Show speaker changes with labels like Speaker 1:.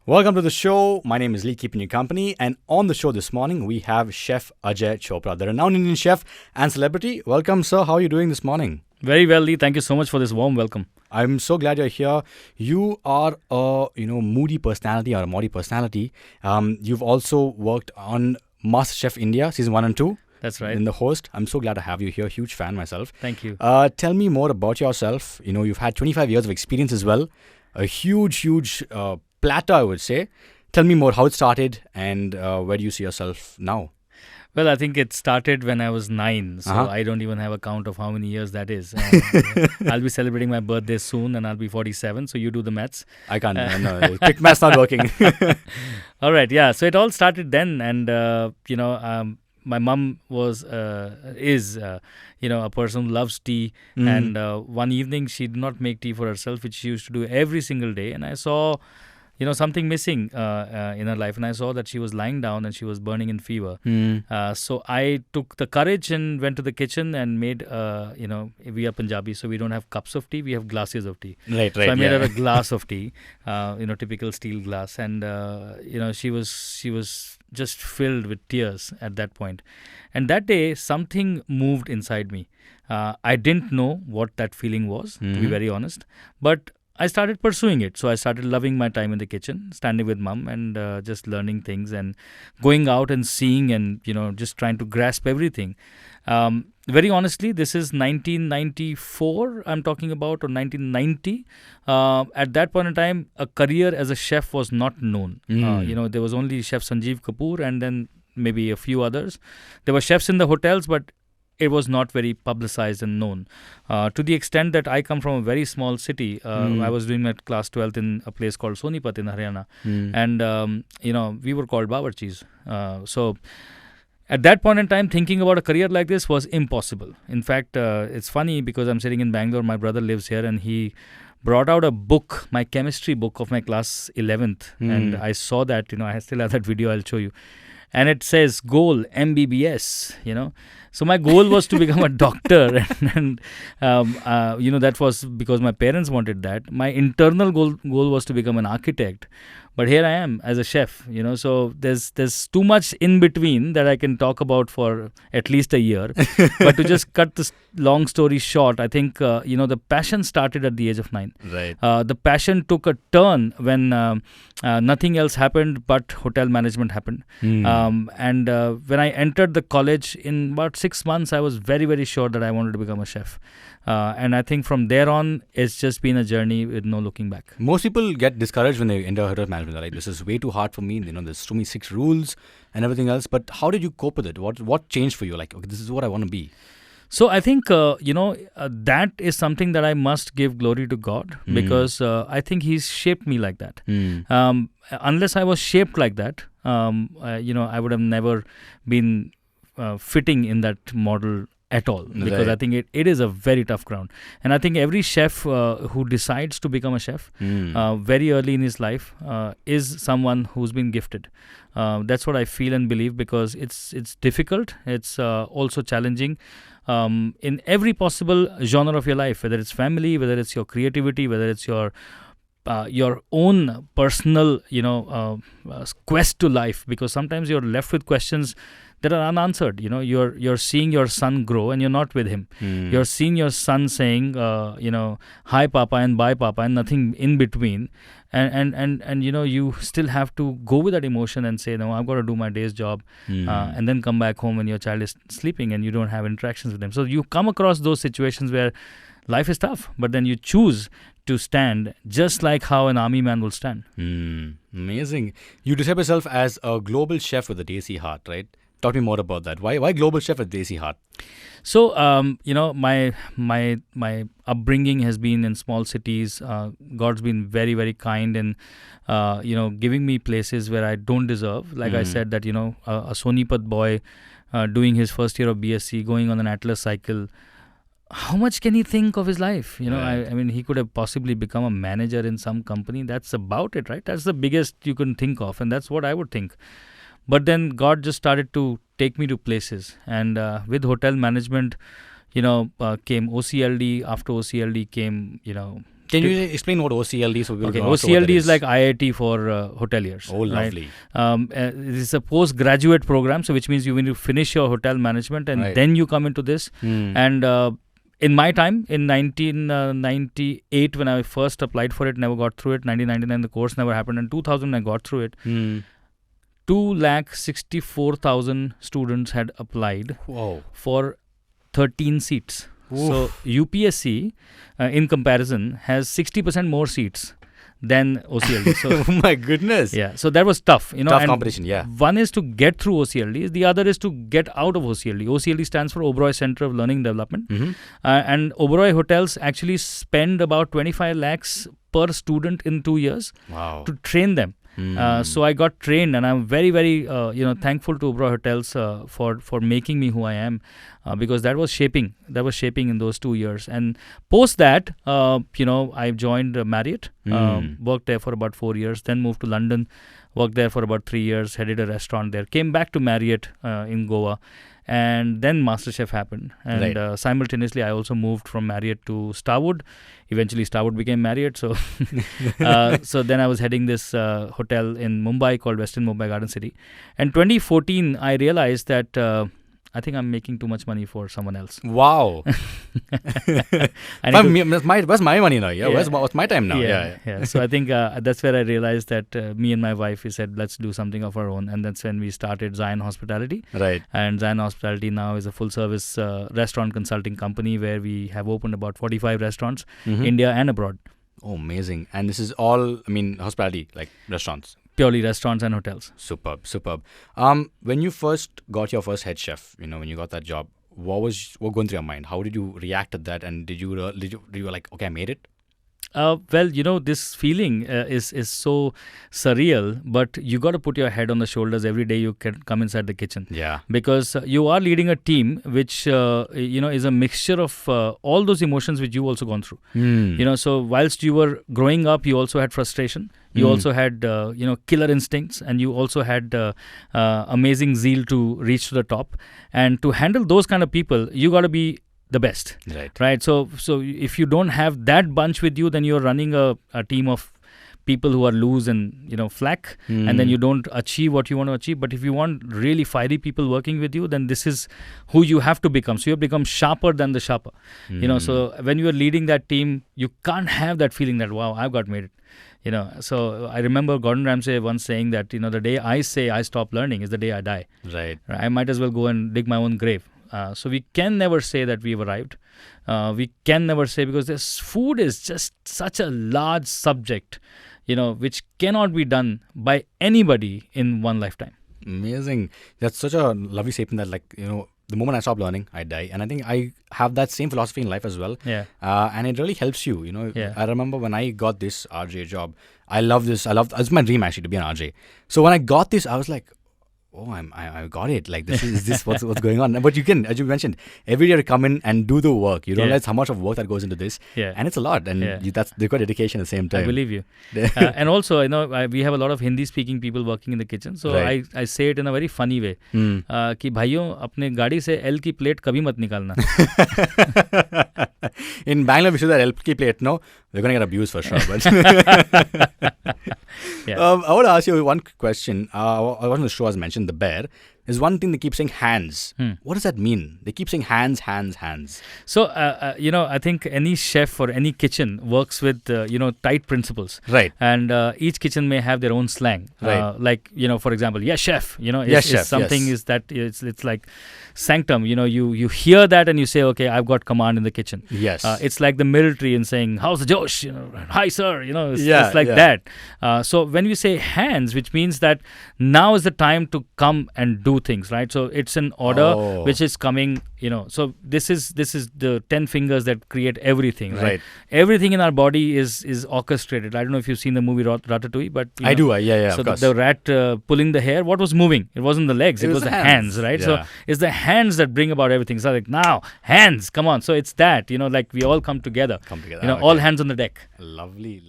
Speaker 1: Welcome to the show. My name is Lee, keeping you company. And on the show this morning, we have Chef Ajay Chopra, the renowned Indian chef and celebrity. Welcome, sir. How are you doing this morning?
Speaker 2: Very well, Lee. Thank you so much for this warm welcome.
Speaker 1: I'm so glad you're here. You are a moody personality or a moody personality. You've also worked on MasterChef India Season 1 and 2.
Speaker 2: That's right.
Speaker 1: In the host. I'm so glad to have you here. Huge fan myself.
Speaker 2: Thank you.
Speaker 1: Tell me more about yourself. You've had 25 years of experience as well. A huge platter, I would say. Tell me more how it started and where do you see yourself now?
Speaker 2: Well, I think it started when I was 9, so I don't even have a count of how many years that is. I'll be celebrating my birthday soon and I'll be 47, so you do the maths.
Speaker 1: I can't, no, quick math's not working.
Speaker 2: All right, yeah, so it all started then and, my mum is a person who loves tea. And one evening she did not make tea for herself, which she used to do every single day. And I saw something missing in her life, and I saw that she was lying down and she was burning in fever. So I took the courage and went to the kitchen and made, we are Punjabi, so we don't have cups of tea, we have glasses of tea.
Speaker 1: Right.
Speaker 2: So I made her a glass of tea, typical steel glass, and she was just filled with tears at that point. And that day, something moved inside me. I didn't know what that feeling was, to be very honest, but I started pursuing it. So I started loving my time in the kitchen, standing with mum and just learning things and going out and seeing and, just trying to grasp everything. Very honestly, this is 1994 I'm talking about, or 1990. At that point in time, a career as a chef was not known. There was only Chef Sanjeev Kapoor and then maybe a few others. There were chefs in the hotels, but it was not very publicized and known, to the extent that I come from a very small city. I was doing my class 12th in a place called Sonipat in Haryana. And, we were called Bawarchis. So at that point in time, thinking about a career like this was impossible. In fact, it's funny because I'm sitting in Bangalore. My brother lives here and he brought out a book, my chemistry book of my class 11th. And I saw that, I still have that video, I'll show you. And it says goal MBBS, So my goal was to become a doctor, and that was because my parents wanted that. My internal goal was to become an architect, but here I am as a chef. So there's too much in between that I can talk about for at least a year. But to just cut this long story short, I think the passion started at the age of 9.
Speaker 1: Right.
Speaker 2: The passion took a turn when nothing else happened but hotel management happened. And when I entered the college in about 6 months, I was very, very sure that I wanted to become a chef. And I think from there on, it's just been a journey with no looking back.
Speaker 1: Most people get discouraged when they enter hotel management. They're like, this is way too hard for me. There's too many 6 rules and everything else. But how did you cope with it? What changed for you? Like, okay, this is what I want to be.
Speaker 2: So I think, that is something that I must give glory to God, because I think He's shaped me like that. Unless I was shaped like that, I would have never been fitting in that model at all, because I think it is a very tough ground. And I think every chef who decides to become a chef very early in his life is someone who's been gifted. That's what I feel and believe, because it's difficult. It's also challenging in every possible genre of your life, whether it's family, whether it's your creativity, whether it's your own personal quest to life, because sometimes you're left with questions that are unanswered. You're seeing your son grow and you're not with him. You're seeing your son saying hi papa and bye papa and nothing in between, and you still have to go with that emotion and say, no, I've got to do my day's job, and then come back home when your child is sleeping and you don't have interactions with them. So you come across those situations where life is tough, but then you choose to stand just like how an army man will stand.
Speaker 1: Amazing. You describe yourself as a global chef with a Desi heart, right? Talk to me more about that. Why global chef with Desi heart?
Speaker 2: So, my upbringing has been in small cities. God's been very, very kind and, giving me places where I don't deserve. Like I said, that, a Sonipat boy doing his first year of BSc, going on an Atlas cycle. How much can he think of his life?
Speaker 1: Right.
Speaker 2: I mean, he could have possibly become a manager in some company. That's about it, right? That's the biggest you can think of. And that's what I would think. But then God just started to take me to places. And with hotel management, came OCLD. After OCLD came,
Speaker 1: Can you explain what OCLD is? So
Speaker 2: Okay, OCLD is like IIT for hoteliers.
Speaker 1: Oh, lovely.
Speaker 2: Right? It's a postgraduate program, so which means you when you finish your hotel management and then you come into this. And in my time, in 1998, when I first applied for it, never got through it. 1999, the course never happened. In 2000, I got through it. 264,000 students had applied for 13 seats. Oof. So UPSC, in comparison, has 60% more seats than OCLD. So,
Speaker 1: oh my goodness.
Speaker 2: Yeah. So that was tough.
Speaker 1: Tough competition, yeah.
Speaker 2: One is to get through OCLD. The other is to get out of OCLD. OCLD stands for Oberoi Center of Learning Development. And Oberoi hotels actually spend about 25 lakhs per student in 2 years to train them. So I got trained, and I'm very, very, thankful to Oberoi Hotels for making me who I am, because that was shaping in those 2 years. And post that, I joined Marriott, worked there for about 4 years, then moved to London, worked there for about 3 years, headed a restaurant there, came back to Marriott in Goa. And then MasterChef happened. And simultaneously, I also moved from Marriott to Starwood. Eventually, Starwood became Marriott. So so then I was heading this hotel in Mumbai called Westin Mumbai Garden City. And 2014, I realized that I think I'm making too much money for someone else.
Speaker 1: Wow. Where's my money now? Yeah. What's my time now?
Speaker 2: Yeah. So I think that's where I realized that me and my wife, we said, let's do something of our own. And that's when we started Zion Hospitality.
Speaker 1: Right.
Speaker 2: And Zion Hospitality now is a full service restaurant consulting company where we have opened about 45 restaurants, India and abroad.
Speaker 1: Oh, amazing. And this is all, hospitality, like restaurants.
Speaker 2: Purely restaurants and hotels.
Speaker 1: Superb. When you first got your first head chef, when you got that job, what going through your mind? How did you react to that? And did you were like, okay, I made it?
Speaker 2: This feeling is so surreal, but you got to put your head on the shoulders every day you can come inside the kitchen.
Speaker 1: Yeah.
Speaker 2: Because you are leading a team which, is a mixture of all those emotions which you also gone through. So whilst you were growing up, you also had frustration. You also had, killer instincts, and you also had amazing zeal to reach to the top. And to handle those kind of people, you got to be the best, right? So if you don't have that bunch with you, then you're running a team of people who are loose and flack, and then you don't achieve what you want to achieve. But if you want really fiery people working with you, then this is who you have to become. So you have become sharper than the sharper. So when you are leading that team, you can't have that feeling that, wow, I've got made it. So I remember Gordon Ramsay once saying that the day I say I stop learning is the day I die.
Speaker 1: Right.
Speaker 2: I might as well go and dig my own grave. So we can never say that we've arrived. We can never say, because this food is just such a large subject, which cannot be done by anybody in one lifetime.
Speaker 1: Amazing. That's such a lovely statement that, the moment I stop learning, I die. And I think I have that same philosophy in life as well.
Speaker 2: Yeah.
Speaker 1: And it really helps you, I remember when I got this RJ job, I love this. It's my dream actually to be an RJ. So when I got this, I was like, oh, I got it. Like, is this what's going on? But you can, as you mentioned, every day to come in and do the work. You realize how much of work that goes into this.
Speaker 2: Yeah.
Speaker 1: And it's a lot. And they've got dedication at the same time.
Speaker 2: I believe you. And also, we have a lot of Hindi-speaking people working in the kitchen. So I say it in a very funny way. कि भाइयों, अपने गाड़ी से L की plate कभी मत निकालना.
Speaker 1: In Bangalore, we should have L की plate. No, we're going to get abused for sure. But I want to ask you one question. I was on the show, as mentioned, the bear. There's one thing they keep saying, hands. What does that mean? They keep saying hands.
Speaker 2: So, I think any chef or any kitchen works with, tight principles.
Speaker 1: Right.
Speaker 2: And each kitchen may have their own slang.
Speaker 1: Right.
Speaker 2: Like, for example, yes, chef.
Speaker 1: Chef.
Speaker 2: Something is that it's like sanctum. You hear that and you say, okay, I've got command in the kitchen.
Speaker 1: Yes.
Speaker 2: It's like the military and saying, how's the Josh? Hi, sir. It's like that. So when we say hands, which means that now is the time to come and do things, right? So it's an order which is coming, so this is the 10 fingers that create everything, right? Everything in our body is orchestrated. I don't know if you've seen the movie Ratatouille, but
Speaker 1: I do. Yeah,
Speaker 2: so
Speaker 1: of course.
Speaker 2: The rat pulling the hair, what was moving? It wasn't the legs, it was the hands, right?
Speaker 1: Yeah.
Speaker 2: So it's the hands that bring about everything. So like, now hands, come on. So it's that, like we all come together. All hands on the deck.
Speaker 1: Lovely.